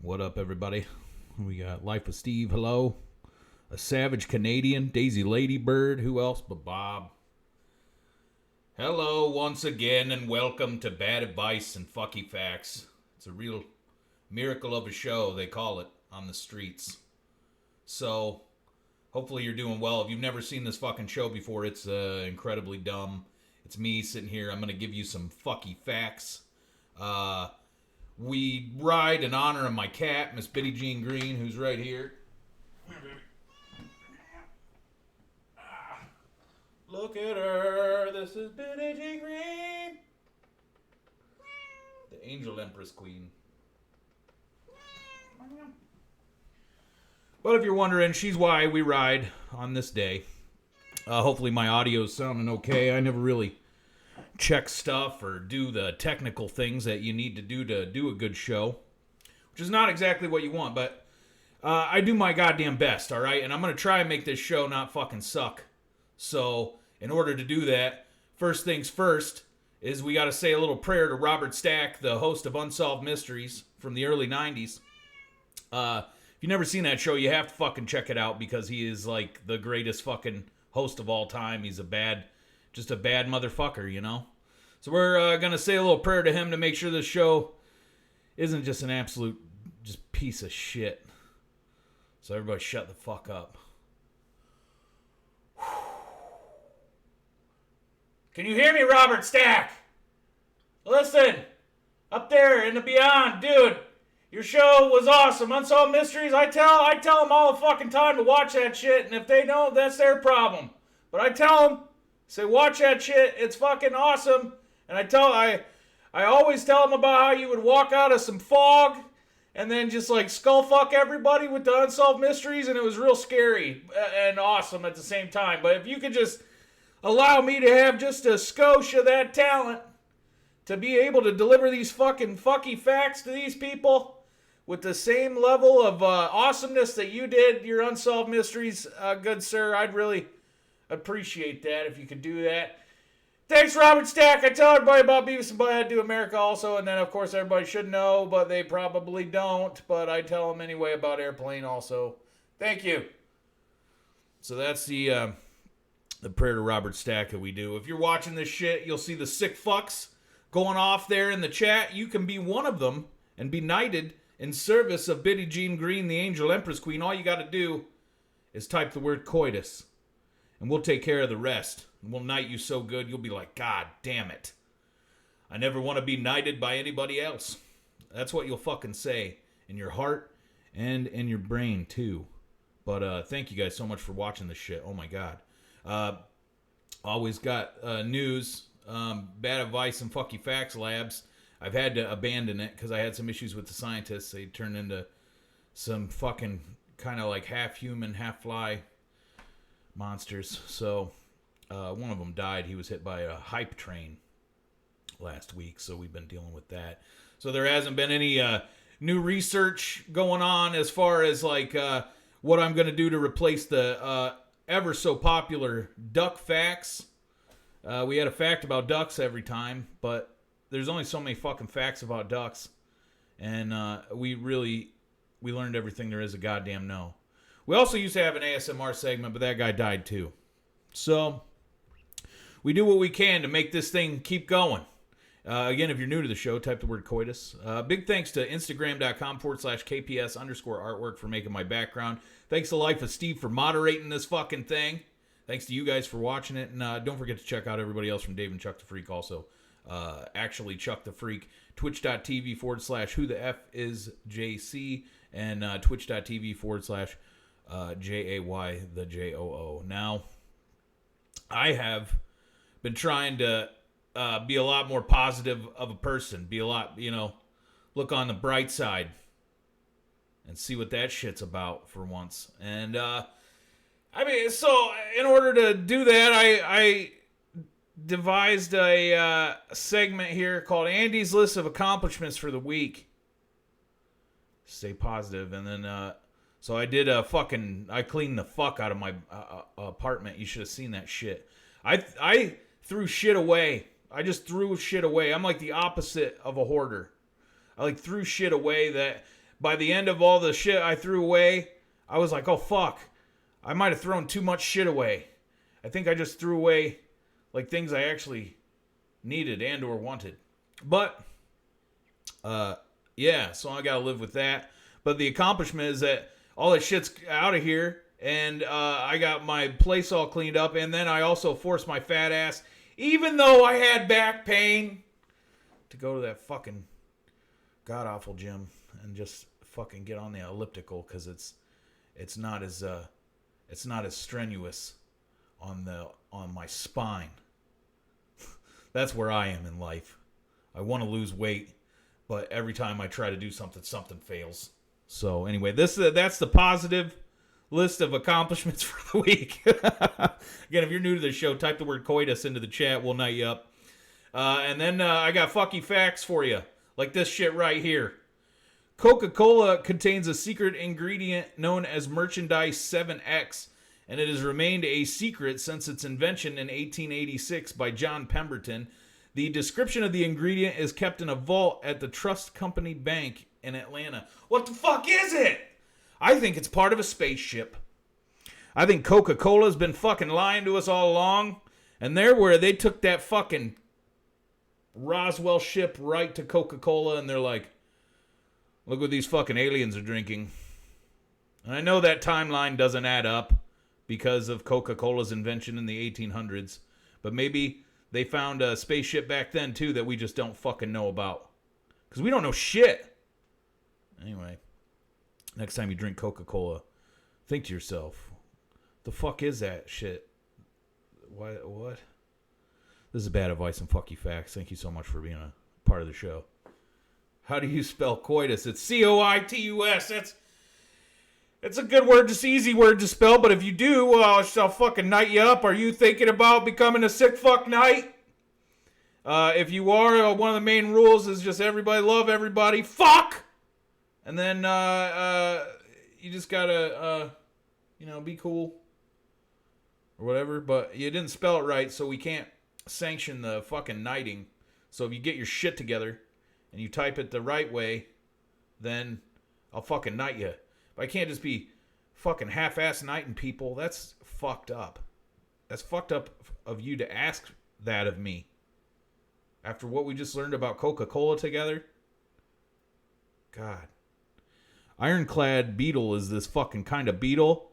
What up, everybody? We got Life with Steve, hello. A Savage Canadian, Daisy Ladybird, who else but Bob? Hello once again, and welcome to Bad Advice and Fucky Facts. It's a real miracle of a show, they call it, on the streets. So, hopefully you're doing well. If you've never seen this fucking show before, it's incredibly dumb. It's me sitting here. I'm going to give you some fucky facts. We ride in honor of my cat, Miss Bitty Jean Green, who's right here. Look at her. This is Bitty Jean Green. The Angel Empress Queen. But if you're wondering, she's why we ride on this day. Hopefully my audio's sounding okay. I never really check stuff or do the technical things that you need to do a good show, which is not exactly what you want, but I do my goddamn best, all right? And I'm going to try and make this show not fucking suck. So in order to do that, first things first is we got to say a little prayer to Robert Stack, the host of Unsolved Mysteries from the early 90s. If you've never seen that show, you have to fucking check it out because he is like the greatest fucking host of all time. He's just a bad motherfucker, you know? So we're going to say a little prayer to him to make sure this show isn't just an absolute just piece of shit. So everybody shut the fuck up. Can you hear me, Robert Stack? Listen, up there in the beyond, dude, your show was awesome. Unsolved Mysteries, I tell them all the fucking time to watch that shit, and if they don't, that's their problem. But I tell them, say, watch that shit, it's fucking awesome. And I always tell them about how you would walk out of some fog and then just like skull fuck everybody with the Unsolved Mysteries, and it was real scary and awesome at the same time. But if you could just allow me to have just a skosh of that talent to be able to deliver these fucking fucky facts to these people with the same level of awesomeness that you did your Unsolved Mysteries, good sir, I'd really appreciate that if you could do that. Thanks, Robert Stack. I tell everybody about Beavis and Butthead Do America also, and then, of course, everybody should know, but they probably don't, but I tell them anyway about Airplane also. Thank you. So that's the prayer to Robert Stack that we do. If you're watching this shit, you'll see the sick fucks going off there in the chat. You can be one of them and be knighted in service of Bitty Jean Green, the Angel Empress Queen. All you got to do is type the word coitus, and we'll take care of the rest. And we'll knight you so good, you'll be like, God damn it. I never want to be knighted by anybody else. That's what you'll fucking say in your heart and in your brain, too. But thank you guys so much for watching this shit. Oh, my God. Always got news. Bad Advice and Fucky Facts Labs. I've had to abandon it because I had some issues with the scientists. They turned into some fucking kind of like half-human, half-fly monsters. So one of them died. He was hit by a hype train last week, so we've been dealing with that. So there hasn't been any new research going on as far as like what I'm going to do to replace the ever so popular duck facts. We had a fact about ducks every time, but there's only so many fucking facts about ducks, and we learned everything there is to goddamn know. We also used to have an ASMR segment, but that guy died too. So we do what we can to make this thing keep going. Again, if you're new to the show, type the word coitus. Big thanks to Instagram.com/KPS_artwork for making my background. Thanks to Life of Steve for moderating this fucking thing. Thanks to you guys for watching it. And don't forget to check out everybody else from Dave and Chuck the Freak also. Actually, Chuck the Freak. Twitch.tv/who-the-f-is-JC and Twitch.tv/JAY the JOO. Now, I have been trying to be a lot more positive of a person. Be a lot, look on the bright side and see what that shit's about for once. And, so in order to do that, I devised a segment here called Andy's List of Accomplishments for the Week. Stay positive. And then, so I did I cleaned the fuck out of my apartment. You should have seen that shit. I threw shit away. I just threw shit away. I'm like the opposite of a hoarder. I threw shit away that by the end of all the shit I threw away, I was like, oh, fuck. I might have thrown too much shit away. I think I just threw away, like, things I actually needed and or wanted. But, yeah, so I gotta live with that. But the accomplishment is that all that shit's out of here, and I got my place all cleaned up, and then I also forced my fat ass, even though I had back pain, to go to that fucking god-awful gym and just fucking get on the elliptical, because it's not as strenuous on my spine. That's where I am in life. I want to lose weight, but every time I try to do something fails. So anyway, that's the positive list of accomplishments for the week. Again, if you're new to the show, type the word coitus into the chat. We'll night you up. And then I got fucky facts for you, like this shit right here. Coca-Cola contains a secret ingredient known as Merchandise 7X, and it has remained a secret since its invention in 1886 by John Pemberton. The description of the ingredient is kept in a vault at the Trust Company Bank in Atlanta. What the fuck is it? I think it's part of a spaceship. I think Coca-Cola's been fucking lying to us all along, and they're where they took that fucking Roswell ship right to Coca-Cola, and they're like, look what these fucking aliens are drinking. And I know that timeline doesn't add up because of Coca-Cola's invention in the 1800s. But maybe they found a spaceship back then, too, that we just don't fucking know about. Because we don't know shit. Anyway, next time you drink Coca-Cola, think to yourself, the fuck is that shit? What? This is bad advice and fucky facts. Thank you so much for being a part of the show. How do you spell coitus? It's C-O-I-T-U-S. It's a good word, just easy word to spell, but if you do, I'll fucking night you up. Are you thinking about becoming a sick fuck knight? If you are, one of the main rules is just everybody love everybody. Fuck! And then you just gotta, be cool. Or whatever, but you didn't spell it right, so we can't sanction the fucking knighting. So if you get your shit together and you type it the right way, then I'll fucking knight you. But I can't just be fucking half-ass knighting people. That's fucked up. That's fucked up of you to ask that of me. After what we just learned about Coca-Cola together. God. Ironclad beetle is this fucking kind of beetle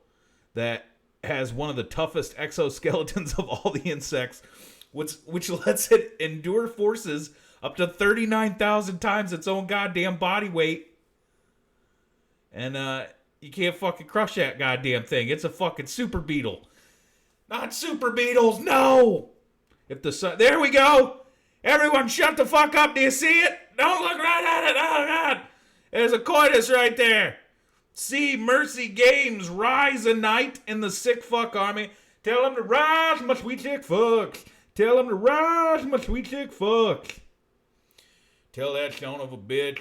that has one of the toughest exoskeletons of all the insects, which lets it endure forces up to 39,000 times its own goddamn body weight. And you can't fucking crush that goddamn thing. It's a fucking super beetle. Not super beetles, no! If the sun... There we go! Everyone shut the fuck up, do you see it? Don't look right at it, oh god! There's a coitus right there. See Mercy Games rise a knight in the sick fuck army. Tell them to rise, my sweet sick fuck. Tell them to rise, my sweet sick fuck. Tell that son of a bitch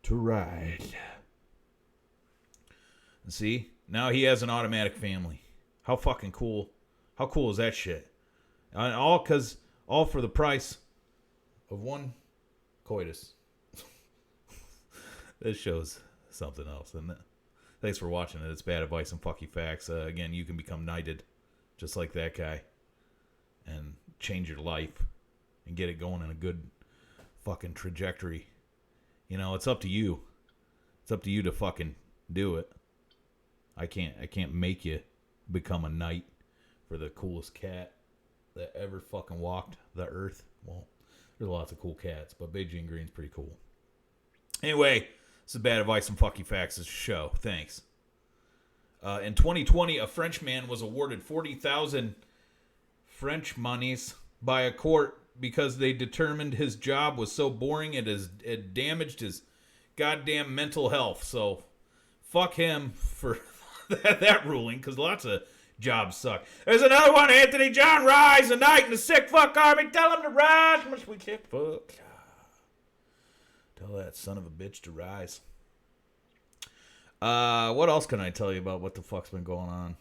to rise. See? Now he has an automatic family. How fucking cool. How cool is that shit? And all for the price of one coitus. This show's something else, isn't it? Thanks for watching it. It's bad advice and fucky facts. Again, you can become knighted just like that guy and change your life and get it going in a good fucking trajectory. You know, it's up to you. It's up to you to fucking do it. I can't make you become a knight for the coolest cat that ever fucking walked the earth. Well, there's lots of cool cats, but Beijing Green's pretty cool. Anyway, this is bad advice and fucky facts. This show. Thanks. In 2020, a French man was awarded 40,000 French monies by a court because they determined his job was so boring it damaged his goddamn mental health. So, fuck him for that ruling, because lots of jobs suck. There's another one, Anthony John Rise, a knight in the sick fuck army. Tell him to rise, my sweet sick fuck. Tell that son of a bitch to rise. What else can I tell you about what the fuck's been going on?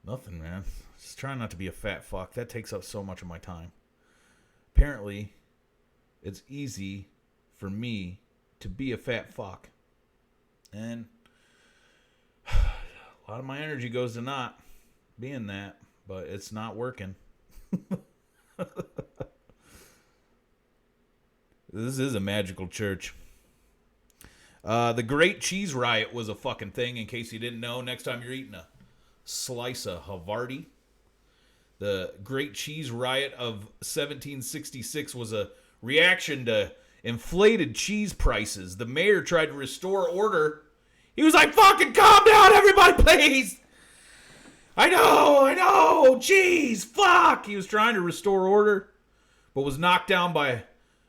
Nothing, man. Just trying not to be a fat fuck. That takes up so much of my time. Apparently, it's easy for me to be a fat fuck. And a lot of my energy goes to not being that, but it's not working. This is a magical church. The Great Cheese Riot was a fucking thing, in case you didn't know. Next time you're eating a slice of Havarti. The Great Cheese Riot of 1766 was a reaction to inflated cheese prices. The mayor tried to restore order. He was like, fucking calm down, everybody, please. I know, cheese, fuck. He was trying to restore order, but was knocked down by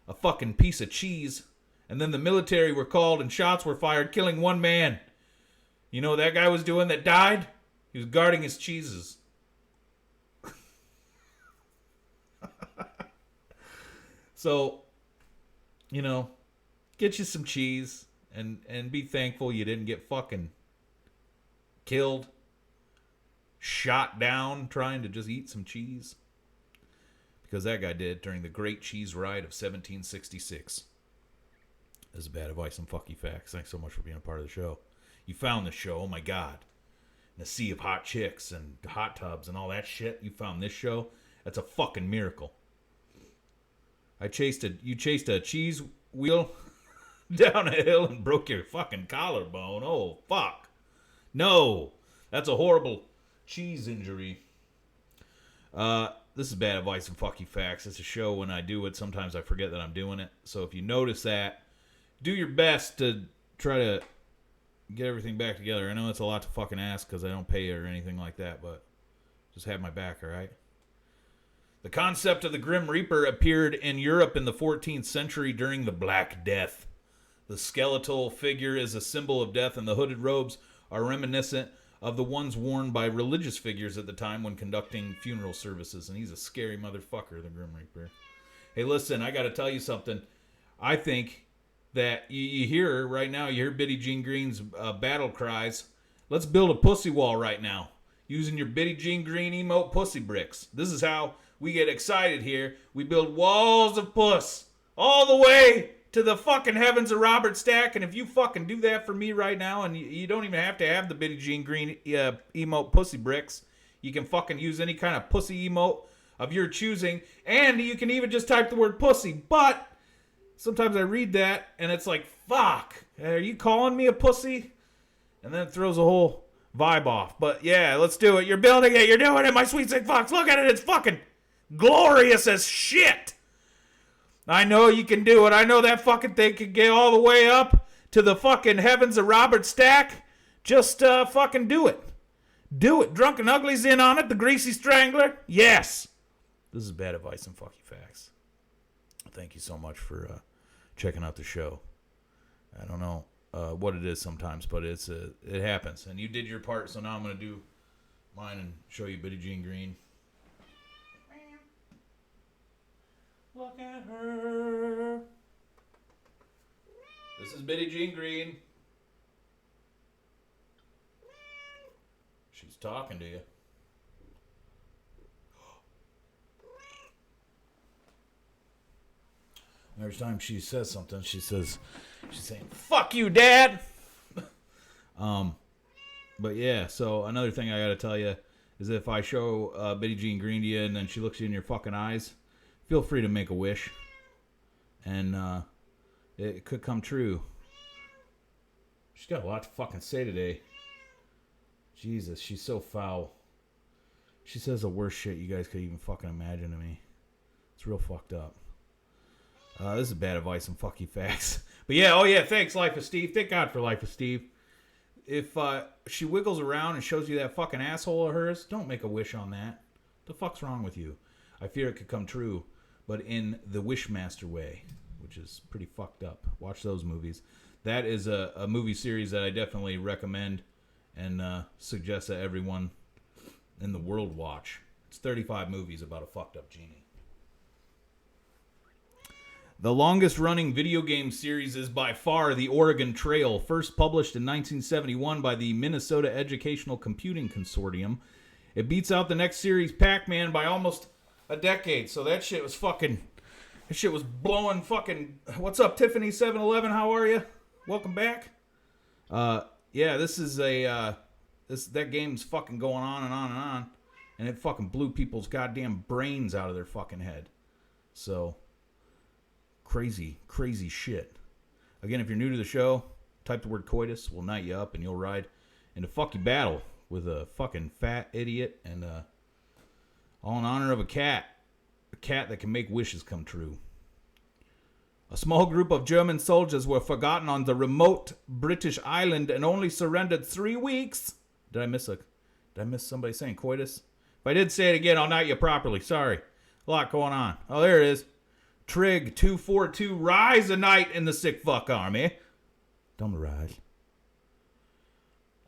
a fucking piece of cheese. And then the military were called and shots were fired, killing one man. You know what that guy was doing that died? He was guarding his cheeses. So, you know, get you some cheese and be thankful you didn't get fucking killed, shot down trying to just eat some cheese. Because that guy did during the Great Cheese Riot of 1766. This is bad advice and fucky facts. Thanks so much for being a part of the show. You found this show, oh my God. In a sea of hot chicks and hot tubs and all that shit, you found this show. That's a fucking miracle. You chased a cheese wheel down a hill and broke your fucking collarbone. Oh, fuck. No. That's a horrible cheese injury. This is bad advice and fucky facts. It's a show when I do it. Sometimes I forget that I'm doing it. So if you notice that, do your best to try to get everything back together. I know it's a lot to fucking ask because I don't pay you or anything like that, but just have my back, all right? The concept of the Grim Reaper appeared in Europe in the 14th century during the Black Death. The skeletal figure is a symbol of death, and the hooded robes are reminiscent of the ones worn by religious figures at the time when conducting funeral services. And he's a scary motherfucker, the Grim Reaper. Hey, listen, I got to tell you something. I think that you hear right now, you hear Bitty Jean Green's battle cries. Let's build a pussy wall right now using your Bitty Jean Green emote pussy bricks. This is how we get excited here. We build walls of puss all the way to the fucking heavens of Robert Stack. And if you fucking do that for me right now, and you don't even have to have the Bitty Jean Green emote pussy bricks, you can fucking use any kind of pussy emote of your choosing. And you can even just type the word pussy. But sometimes I read that and it's like, fuck, are you calling me a pussy? And then it throws the whole vibe off. But yeah, let's do it. You're building it. You're doing it, my sweet sick fox. Look at it. It's fucking glorious as shit. I know you can do it. I know that fucking thing can get all the way up to the fucking heavens of Robert Stack. Just fucking do it. Do it. Drunken Ugly's in on it. The Greasy Strangler. Yes. This is bad advice and fucky facts. Thank you so much for checking out the show. I don't know what it is sometimes, but it happens. And you did your part, so now I'm going to do mine and show you Bitty Jean Green. Look at her. This is Bitty Jean Green. She's talking to you. Every time she says something, she's saying, "Fuck you, Dad." But yeah, so another thing I gotta tell you is if I show Bitty Jean Green to you and then she looks you in your fucking eyes, feel free to make a wish, and it could come true. She's got a lot to fucking say today. Jesus, she's so foul. She says the worst shit you guys could even fucking imagine to me. It's real fucked up. This is bad advice and fucky facts. But yeah, oh yeah, thanks, Life of Steve. Thank God for Life of Steve. If she wiggles around and shows you that fucking asshole of hers, don't make a wish on that. The fuck's wrong with you? I fear it could come true, but in the Wishmaster way, which is pretty fucked up. Watch those movies. That is a movie series that I definitely recommend and suggest that everyone in the world watch. It's 35 movies about a fucked up genie. The longest-running video game series is by far The Oregon Trail, first published in 1971 by the Minnesota Educational Computing Consortium. It beats out the next series, Pac-Man, by almost a decade, so that shit was fucking This shit was blowing fucking... What's up, Tiffany 711? How are you? Welcome back. Yeah, this is a... That game's fucking going on and on and on. And it fucking blew people's goddamn brains out of their fucking head. So, crazy, crazy shit. Again, if you're new to the show, type the word coitus. We'll night you up and you'll ride into fucking battle with a fucking fat idiot and all in honor of a cat. A cat that can make wishes come true. A small group of German soldiers were forgotten on the remote British island and only surrendered 3 weeks. Did I miss somebody saying coitus? If I did say it again, I'll night you properly. Sorry. A lot going on. Oh, there it is. Trig 242, rise a night in the sick fuck army. Don't rise.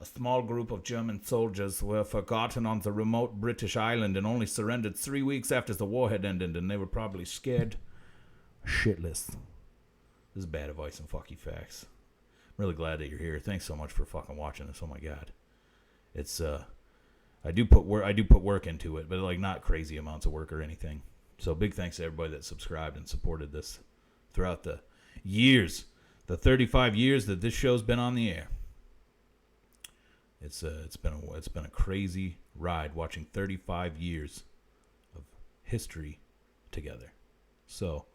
A small group of German soldiers were forgotten on the remote British island and only surrendered 3 weeks after the war had ended, and they were probably scared shitless. This is bad advice and fucky facts. I'm really glad that you're here. Thanks so much for fucking watching this. Oh my god. It's I do put work into it, but like not crazy amounts of work or anything. So big thanks to everybody that subscribed and supported this throughout the years, the 35 years that this show's been on the air. It's been a crazy ride watching 35 years of history together. So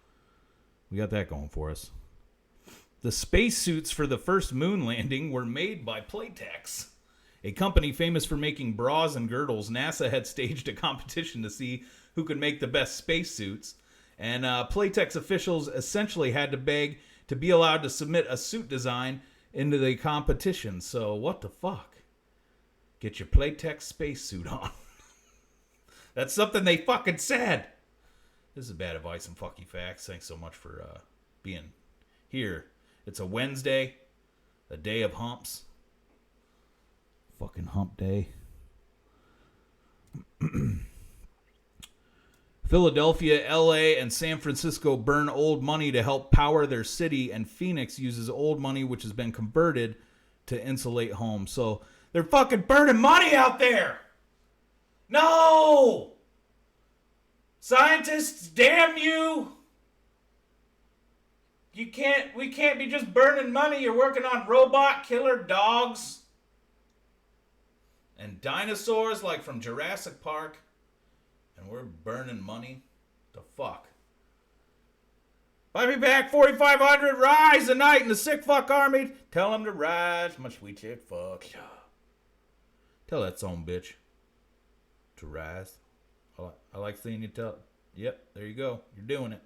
we got that going for us. The spacesuits for the first moon landing were made by Playtex, a company famous for making bras and girdles. NASA had staged a competition to see who could make the best spacesuits, and Playtex officials essentially had to beg to be allowed to submit a suit design into the competition. So what the fuck? Get your Playtex spacesuit on. That's something they fucking said. This is bad advice and fucky facts. Thanks so much for being here. It's a Wednesday, a day of humps. Fucking hump day. Philadelphia, LA, and San Francisco burn old money to help power their city, and Phoenix uses old money which has been converted to insulate homes. So they're fucking burning money out there. No! Scientists, damn you! We can't be just burning money. You're working on robot killer dogs and dinosaurs like from Jurassic Park, and we're burning money. The fuck? Buy me back 4,500. Rise tonight in the sick fuck army. Tell them to rise, my sweet chick fuck. Tell that son bitch to rise. I like seeing you tell. Yep, there you go. You're doing it.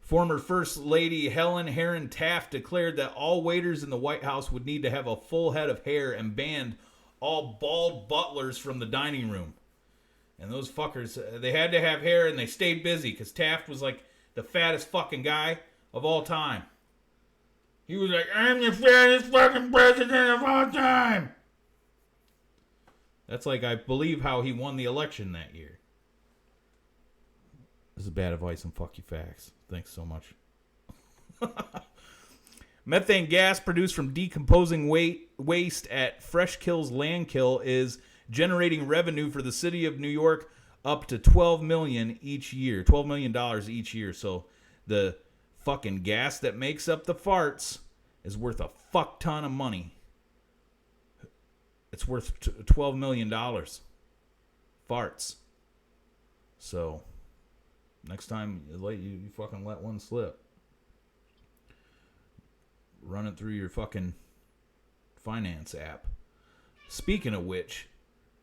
Former First Lady Helen Herron Taft declared that all waiters in the White House would need to have a full head of hair and banned all bald butlers from the dining room. And those fuckers, they had to have hair and they stayed busy because Taft was like the fattest fucking guy of all time. He was like, I'm the fattest fucking president of all time. That's like, I believe, how he won the election that year. This is bad advice and fucky facts. Thanks so much. Methane gas produced from decomposing waste at Freshkills Landfill is generating revenue for the city of New York up to $12 million each year. $12 million each year. So the fucking gas that makes up the farts is worth a fuck ton of money. It's worth $12 million. Farts. So next time you fucking let one slip, run it through your fucking finance app. Speaking of which,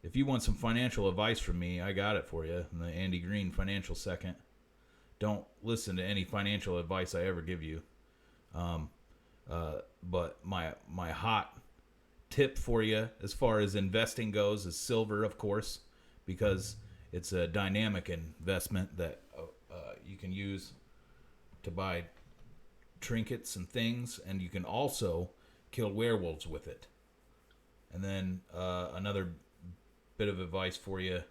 if you want some financial advice from me, I got it for you in the Andy Green Financial Second. Don't listen to any financial advice I ever give you. But my hot tip for you as far as investing goes is silver, of course, because it's a dynamic investment that you can use to buy trinkets and things, and you can also kill werewolves with it. And then another bit of advice for you,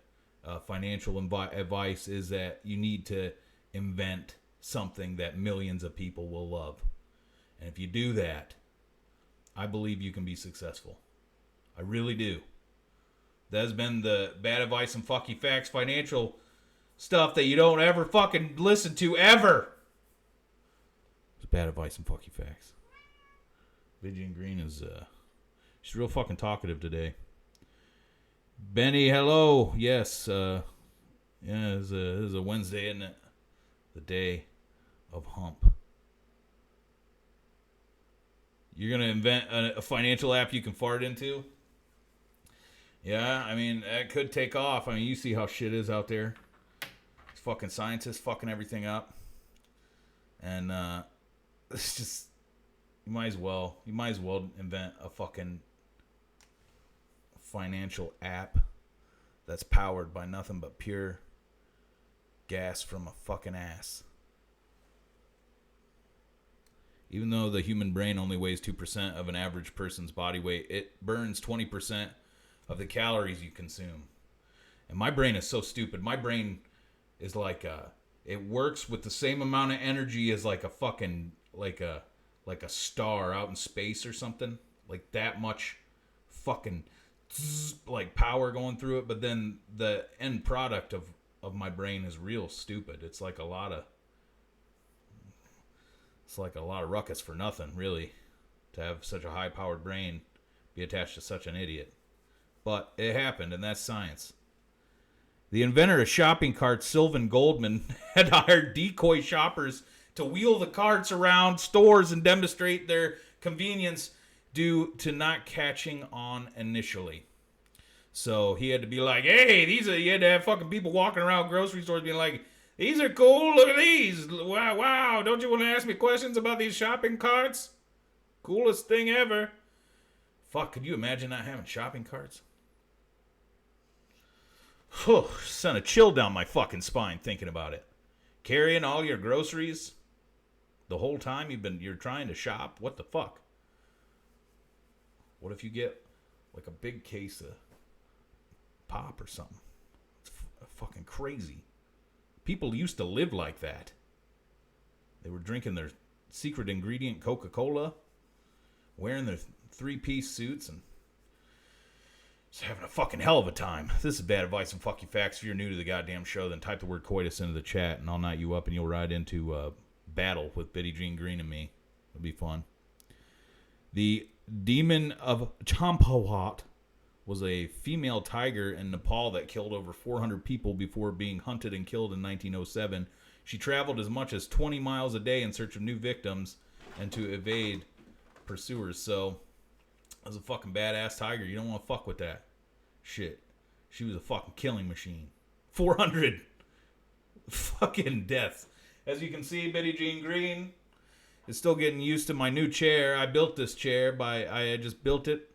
financial advice, is that you need to invent something that millions of people will love. And if you do that, I believe you can be successful. I really do. That has been the bad advice and fucky facts financial stuff that you don't ever fucking listen to ever. It's bad advice and fucky facts. Vivian Green is, she's real fucking talkative today. Benny, hello. Yes, yeah, it is a Wednesday, isn't it? The day of hump. You're going to invent a financial app you can fart into? Yeah, I mean, that could take off. I mean, you see how shit is out there. It's fucking scientists fucking everything up. And it's just, you might as well invent a fucking financial app that's powered by nothing but pure gas from a fucking ass. Even though the human brain only weighs 2% of an average person's body weight, it burns 20% of the calories you consume. And my brain is so stupid. My brain is like it works with the same amount of energy as like a fucking like a star out in space or something. Like that much fucking like power going through it, but then the end product of my brain is real stupid. It's like a lot of ruckus for nothing, really, to have such a high-powered brain be attached to such an idiot. But it happened, and that's science. The inventor of shopping carts, Sylvan Goldman, had hired decoy shoppers to wheel the carts around stores and demonstrate their convenience due to not catching on initially. So he had to be like, hey, you had to have fucking people walking around grocery stores being like, these are cool, look at these. Wow, don't you want to ask me questions about these shopping carts? Coolest thing ever. Fuck, could you imagine not having shopping carts? Whew, sent a chill down my fucking spine thinking about it. Carrying all your groceries the whole time you're trying to shop? What the fuck? What if you get like a big case of pop or something? It's fucking crazy. People used to live like that. They were drinking their secret ingredient Coca-Cola, wearing their three-piece suits, and just having a fucking hell of a time. This is bad advice and fucky facts. If you're new to the goddamn show, then type the word coitus into the chat, and I'll knot you up, and you'll ride into battle with Betty Jean Green and me. It'll be fun. The Demon of Champawat was a female tiger in Nepal that killed over 400 people before being hunted and killed in 1907. She traveled as much as 20 miles a day in search of new victims and to evade pursuers. So, as a fucking badass tiger, you don't want to fuck with that shit. She was a fucking killing machine. 400 fucking deaths. As you can see, Betty Jean Green is still getting used to my new chair. I built this chair I just built it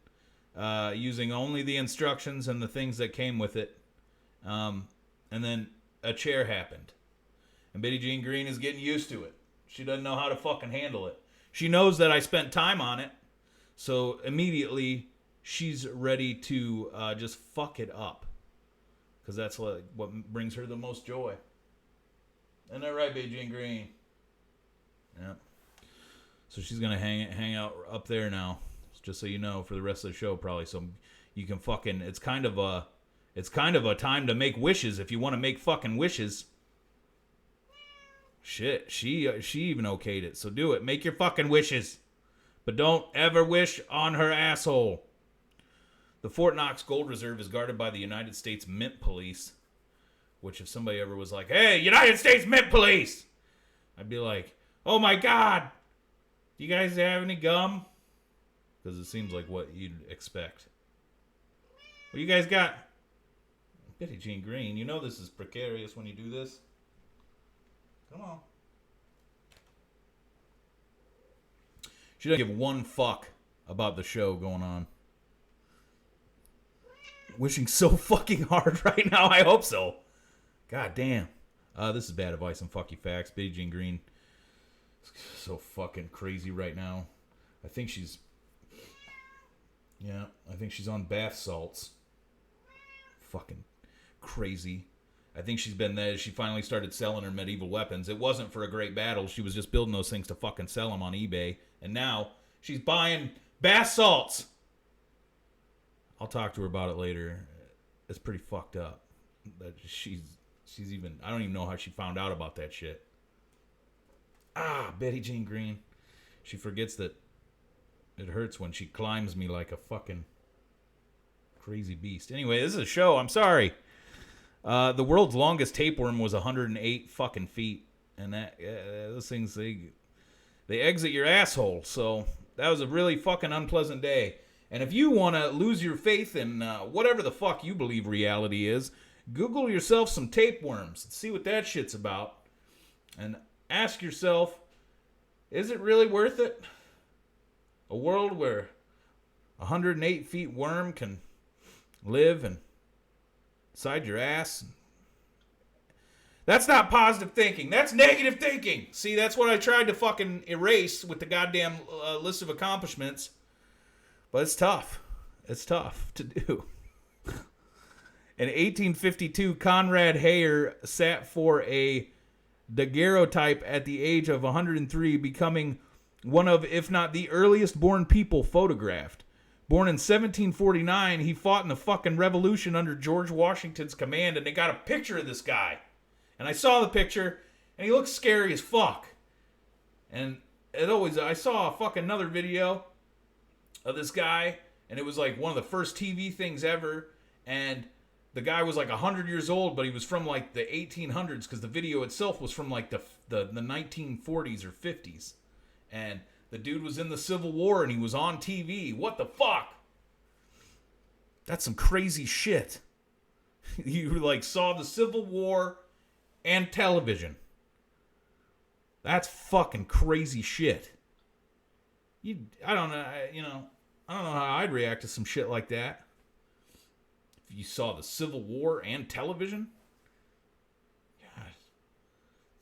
using only the instructions and the things that came with it. And then a chair happened. And Betty Jean Green is getting used to it. She doesn't know how to fucking handle it. She knows that I spent time on it. So immediately she's ready to just fuck it up. Because that's what brings her the most joy. Isn't that right, Betty Jean Green? Yeah. So she's going to hang out up there now. Just so you know, for the rest of the show, probably. So you can fucking, it's kind of a time to make wishes if you want to make fucking wishes. Shit, she even okayed it. So do it. Make your fucking wishes. But don't ever wish on her asshole. The Fort Knox Gold Reserve is guarded by the United States Mint Police. Which if somebody ever was like, hey, United States Mint Police! I'd be like, oh my God! Do you guys have any gum? Because it seems like what you'd expect. What you guys got? Betty Jean Green, you know this is precarious when you do this. Come on. She doesn't give one fuck about the show going on. Wishing so fucking hard right now. I hope so. God damn. This is bad advice and fucky facts. Betty Jean Green is so fucking crazy right now. I think she's on bath salts. Fucking crazy. I think she's been there. She finally started selling her medieval weapons. It wasn't for a great battle. She was just building those things to fucking sell them on eBay. And now she's buying bath salts. I'll talk to her about it later. It's pretty fucked up that she's I don't even know how she found out about that shit. Betty Jean Green. She forgets that it hurts when she climbs me like a fucking crazy beast. Anyway, this is a show. I'm sorry. The world's longest tapeworm was 108 fucking feet. And those things, they exit your asshole. So that was a really fucking unpleasant day. And if you want to lose your faith in whatever the fuck you believe reality is, Google yourself some tapeworms and see what that shit's about. And ask yourself, is it really worth it? A world where 108 feet worm can live inside your ass? That's not positive thinking. That's negative thinking. See, that's what I tried to fucking erase with the goddamn list of accomplishments. But it's tough. It's tough to do. In 1852, Conrad Heyer sat for a daguerreotype at the age of 103, becoming one of, if not the earliest born people photographed. Born in 1749, he fought in the fucking revolution under George Washington's command, and they got a picture of this guy. And I saw the picture, and he looks scary as fuck. And I saw a fucking another video of this guy, and it was like one of the first TV things ever, and the guy was like 100 years old, but he was from like the 1800s, because the video itself was from like the 1940s or 50s. And the dude was in the Civil War, and he was on TV. What the fuck? That's some crazy shit. You like saw the Civil War and television. That's fucking crazy shit. I don't know how I'd react to some shit like that. If you saw the Civil War and television? God.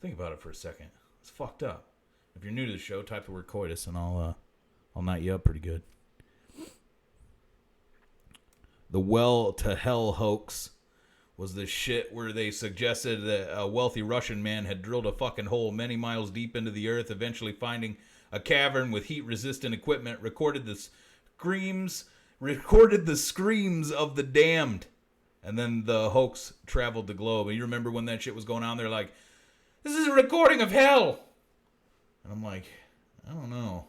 Think about it for a second. It's fucked up. If you're new to the show, type the word coitus and I'll knot you up pretty good. The Well to Hell hoax was the shit where they suggested that a wealthy Russian man had drilled a fucking hole many miles deep into the earth, eventually finding a cavern with heat-resistant equipment, recorded the screams of the damned, and then the hoax traveled the globe. And you remember when that shit was going on? They're like, "This is a recording of hell," and I'm like, I don't know.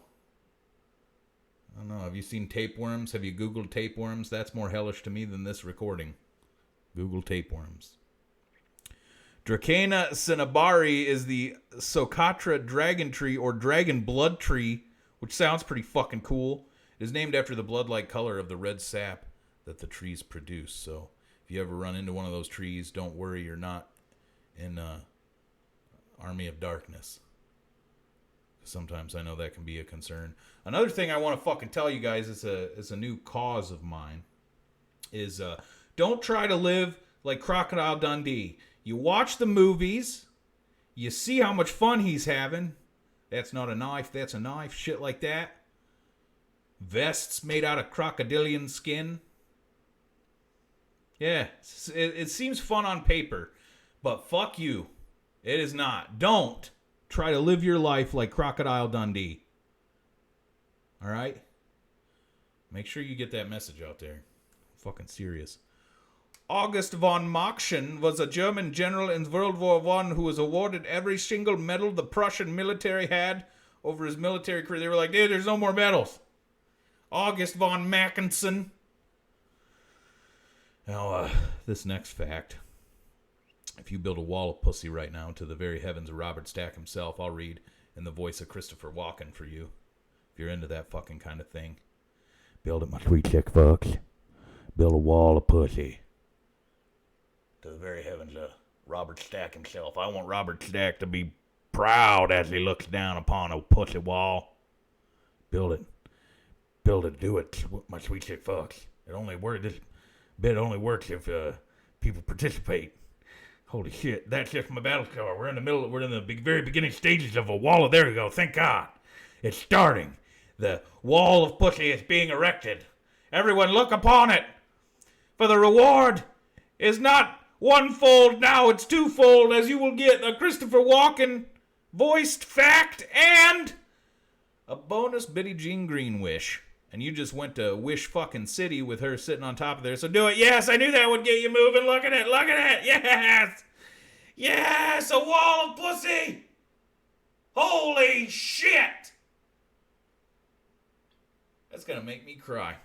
Have you seen tapeworms? Have you Googled tapeworms? That's more hellish to me than this recording. Google tapeworms. Dracana cinnabari is the Socotra dragon tree or dragon blood tree, which sounds pretty fucking cool. It is named after the blood-like color of the red sap that the trees produce. So if you ever run into one of those trees, don't worry, you're not in Army of Darkness. Sometimes I know that can be a concern. Another thing I want to fucking tell you guys is a new cause of mine is don't try to live like Crocodile Dundee. You watch the movies, you see how much fun he's having. That's not a knife, that's a knife, shit like that. Vests made out of crocodilian skin. Yeah, it seems fun on paper, but fuck you. It is not. Don't try to live your life like Crocodile Dundee. All right? Make sure you get that message out there. I'm fucking serious. August von Machschen was a German general in World War I who was awarded every single medal the Prussian military had over his military career. They were like, dude, there's no more medals. August von Mackensen. Now, this next fact. If you build a wall of pussy right now to the very heavens of Robert Stack himself, I'll read in the voice of Christopher Walken for you. If you're into that fucking kind of thing. Build it, my sweet chick fucks. Build a wall of pussy to the very heavens of Robert Stack himself. I want Robert Stack to be proud as he looks down upon a pussy wall. Build it. Build it. Do it, my sweet chick fucks. This bit only works if people participate. Holy shit, that's just my battle scar. We're in the very beginning stages of a wall of, there we go, thank God. It's starting. The wall of pussy is being erected. Everyone look upon it. For the reward is not one-fold, now it's two-fold, as you will get a Christopher Walken voiced fact and a bonus Betty Jean Green wish. And you just went to Wish fucking City with her sitting on top of there. So do it. Yes, I knew that would get you moving. Look at it. Look at it. Yes. Yes, a wall of pussy! Holy shit! That's gonna make me cry.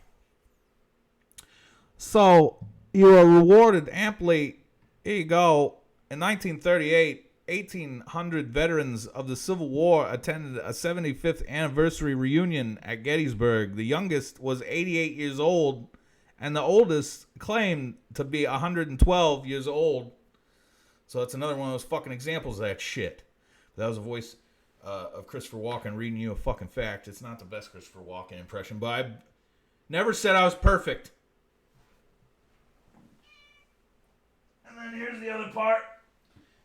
So, you are rewarded amply. Here you go. In 1938, 1,800 veterans of the Civil War attended a 75th anniversary reunion at Gettysburg. The youngest was 88 years old, and the oldest claimed to be 112 years old. So that's another one of those fucking examples of that shit. That was a voice of Christopher Walken reading you a fucking fact. It's not the best Christopher Walken impression, but I never said I was perfect. And then here's the other part.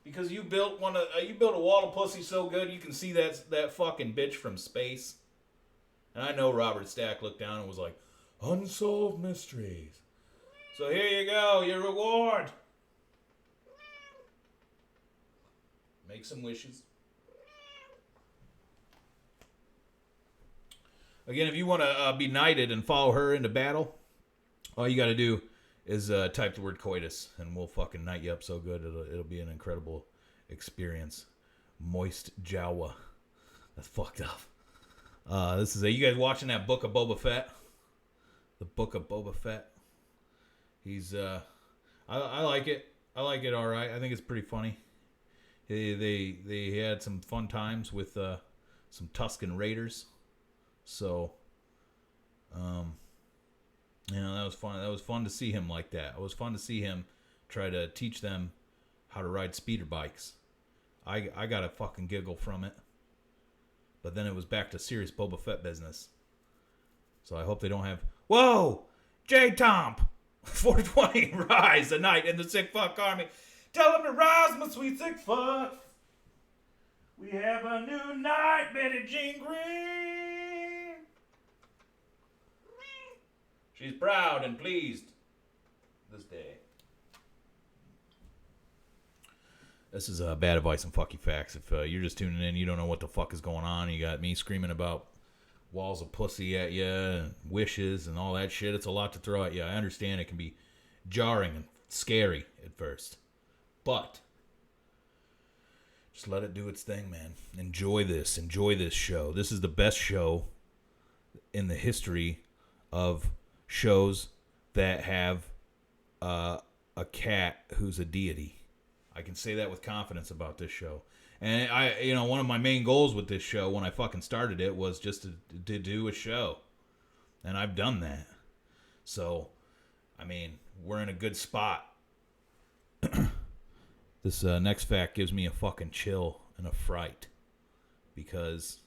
Because you built a wall of pussy so good you can see that fucking bitch from space. And I know Robert Stack looked down and was like, unsolved mysteries. So here you go, your reward. Make some wishes. Again, if you want to be knighted and follow her into battle, all you got to do is type the word coitus, and we'll fucking knight you up so good it'll be an incredible experience. Moist Jawa. That's fucked up. This is you guys watching that Book of Boba Fett? The Book of Boba Fett. He's I like it. I like it all right. I think it's pretty funny. They had some fun times with some Tusken Raiders. So, that was fun. That was fun to see him like that. It was fun to see him try to teach them how to ride speeder bikes. I got a fucking giggle from it. But then it was back to serious Boba Fett business. So I hope they don't have... Whoa! J-Tomp! 420, rise, a knight in the sick fuck army. Tell him to rise, my sweet sick fuck. We have a new knight, Betty Jean Green. She's proud and pleased this day. This is bad advice and fucky facts. If you're just tuning in, you don't know what the fuck is going on. You got me screaming about walls of pussy at you and wishes and all that shit. It's a lot to throw at you. I understand it can be jarring and scary at first. But just let it do its thing, man. Enjoy this. Enjoy this show. This is the best show in the history of shows that have a cat who's a deity. I can say that with confidence about this show. And one of my main goals with this show when I fucking started it was just to do a show. And I've done that. So, we're in a good spot. This next fact gives me a fucking chill and a fright. Because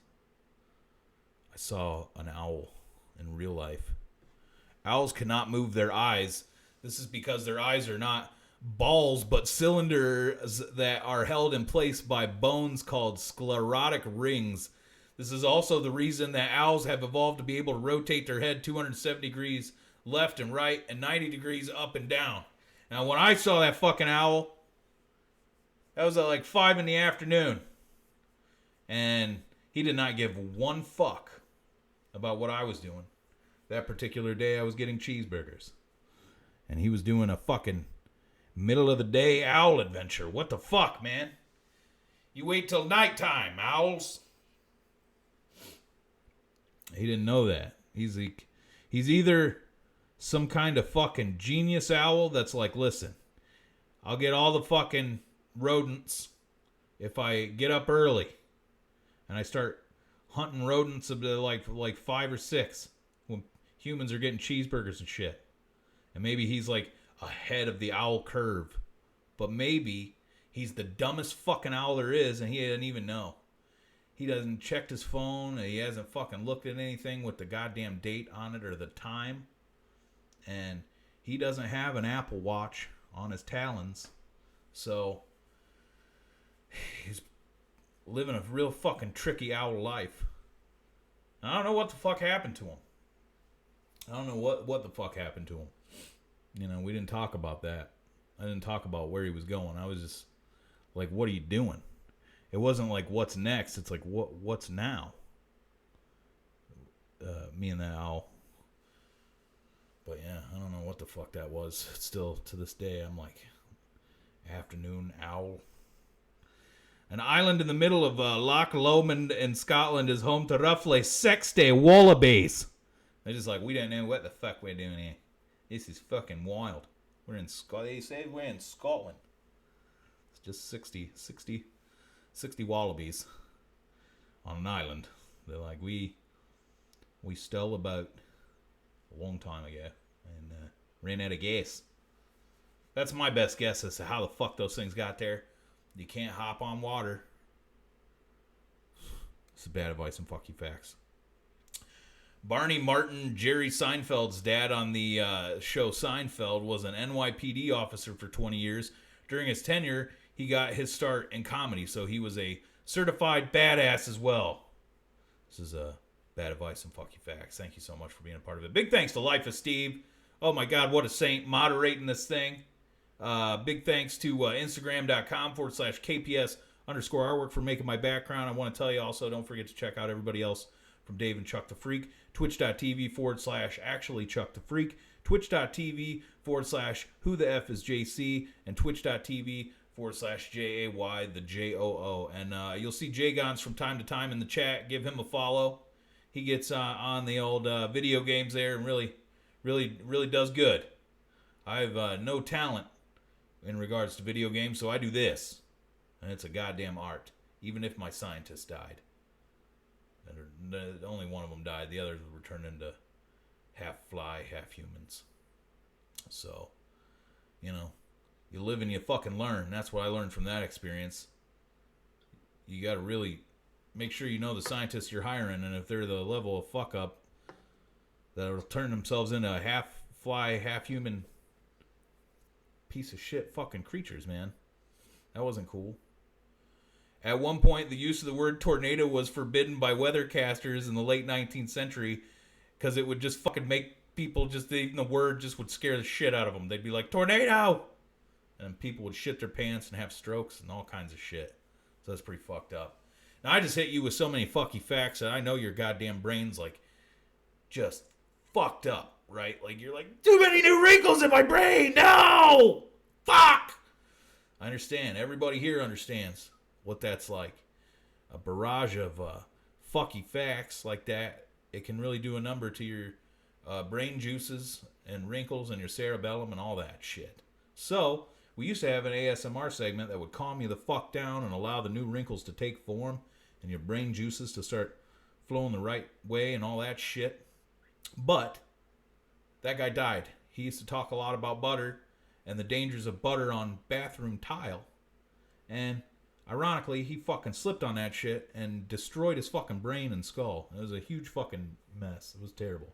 I saw an owl in real life. Owls cannot move their eyes. This is because their eyes are not balls, but cylinders that are held in place by bones called sclerotic rings. This is also the reason that owls have evolved to be able to rotate their head 270 degrees left and right and 90 degrees up and down. Now, when I saw that fucking owl, that was at like 5 in the afternoon. And he did not give one fuck about what I was doing. That particular day, I was getting cheeseburgers. And he was doing a fucking middle of the day owl adventure. What the fuck, man? You wait till nighttime, owls. He didn't know that. He's either some kind of fucking genius owl that's like, listen, I'll get all the fucking rodents if I get up early and I start hunting rodents of the like 5 or 6 when humans are getting cheeseburgers and shit. And maybe he's like ahead of the owl curve. But maybe he's the dumbest fucking owl there is and he doesn't even know. He doesn't check his phone. He hasn't fucking looked at anything with the goddamn date on it or the time. And he doesn't have an Apple Watch on his talons. So he's living a real fucking tricky owl life. I don't know what the fuck happened to him. I don't know what the fuck happened to him. We didn't talk about that. I didn't talk about where he was going. I was just like, what are you doing? It wasn't like, what's next? It's like, what's now? Me and that owl. But yeah, I don't know what the fuck that was. Still, to this day, I'm like, afternoon owl. An island in the middle of Loch Lomond in Scotland is home to roughly 60 wallabies. They're just like, we don't know what the fuck we're doing here. This is fucking wild. We're in Scotland. They say we're in Scotland. It's just 60 wallabies on an island. They're like, we stole about a long time ago and ran out of gas. That's my best guess as to how the fuck those things got there. You can't hop on water. This is bad advice and fucky facts. Barney Martin, Jerry Seinfeld's dad on the show Seinfeld, was an NYPD officer for 20 years. During his tenure, he got his start in comedy, so he was a certified badass as well. This is bad advice and fucky facts. Thank you so much for being a part of it. Big thanks to Life of Steve. Oh my God, what a saint moderating this thing. Big thanks to Instagram.com/KPS_artwork for making my background. I want to tell you also, don't forget to check out everybody else from Dave and Chuck the Freak. Twitch.tv/actually Chuck the Freak. Twitch.tv/who the F is JC. And Twitch.tv/JAY the JOO. And you'll see Jay Gons from time to time in the chat. Give him a follow. He gets on the old video games there and really does good. I have no talent in regards to video games, so I do this. And it's a goddamn art. Even if my scientist died. Only one of them died. The others were turned into half fly, half humans. So, you live and you fucking learn. That's what I learned from that experience. You got to really make sure you know the scientists you're hiring, and if they're the level of fuck up that'll turn themselves into a half fly, half human piece of shit fucking creatures, man. That wasn't cool. At one point, the use of the word tornado was forbidden by weathercasters in the late 19th century because it would just fucking make people even the word just would scare the shit out of them. They'd be like, tornado! And people would shit their pants and have strokes and all kinds of shit. So that's pretty fucked up. Now, I just hit you with so many fucky facts that I know your goddamn brain's like just fucked up, right? Like, you're like, too many new wrinkles in my brain! No! Fuck! I understand. Everybody here understands what that's like. A barrage of fucky facts like that, it can really do a number to your brain juices and wrinkles and your cerebellum and all that shit. So, we used to have an ASMR segment that would calm you the fuck down and allow the new wrinkles to take form and your brain juices to start flowing the right way and all that shit. But that guy died. He used to talk a lot about butter and the dangers of butter on bathroom tile. And ironically, he fucking slipped on that shit and destroyed his fucking brain and skull. It was a huge fucking mess. It was terrible.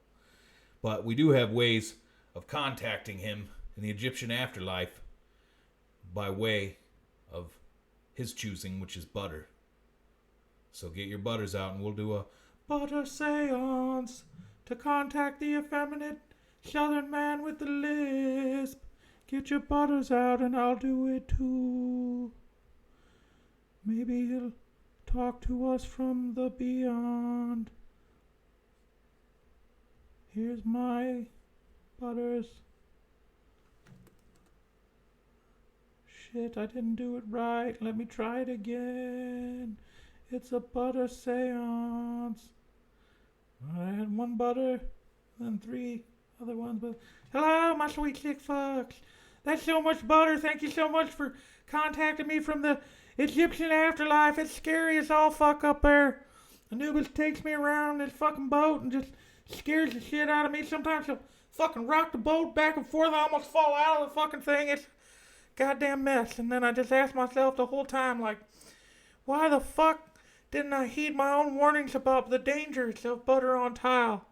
But we do have ways of contacting him in the Egyptian afterlife by way of his choosing, which is butter. So get your butters out and we'll do a butter seance to contact the effeminate southern man with the lisp. Get your butters out and I'll do it too. Maybe he'll talk to us from the beyond. Here's my butters. Shit, I didn't do it right. Let me try it again. It's a butter seance. I had one butter, then 3 other ones. But hello, my sweet sick fucks. That's so much butter. Thank you so much for contacting me from the Egyptian afterlife. It's scary as all fuck up there. Anubis takes me around this fucking boat and just scares the shit out of me. Sometimes he'll fucking rock the boat back and forth. I almost fall out of the fucking thing. It's a goddamn mess. And then I just ask myself the whole time, like, why the fuck didn't I heed my own warnings about the dangers of butter on tile?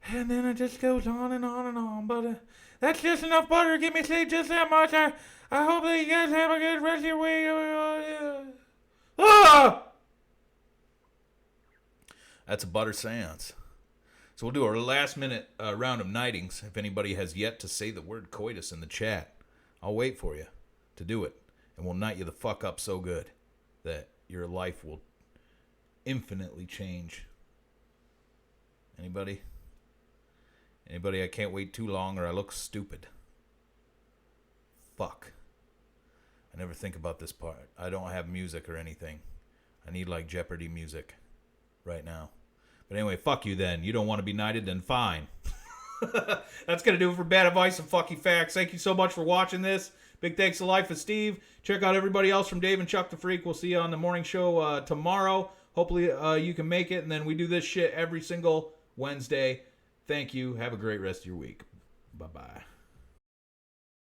And then it just goes on and on and on. But that's just enough butter to get me saved just that much. I hope that you guys have a good rest of your week. That's a butter seance. So we'll do our last minute round of nightings. If anybody has yet to say the word coitus in the chat, I'll wait for you to do it. And we'll night you the fuck up so good that your life will infinitely change. Anybody? Anybody? I can't wait too long or I look stupid. Fuck. I never think about this part. I don't have music or anything. I need like Jeopardy music right now. But anyway, fuck you then. You don't want to be knighted, then fine. That's going to do it for Bad Advice and Fucky Facts. Thank you so much for watching this. Big thanks to Life of Steve. Check out everybody else from Dave and Chuck the Freak. We'll see you on the morning show tomorrow. Hopefully you can make it. And then we do this shit every single Wednesday. Thank you. Have a great rest of your week. Bye-bye.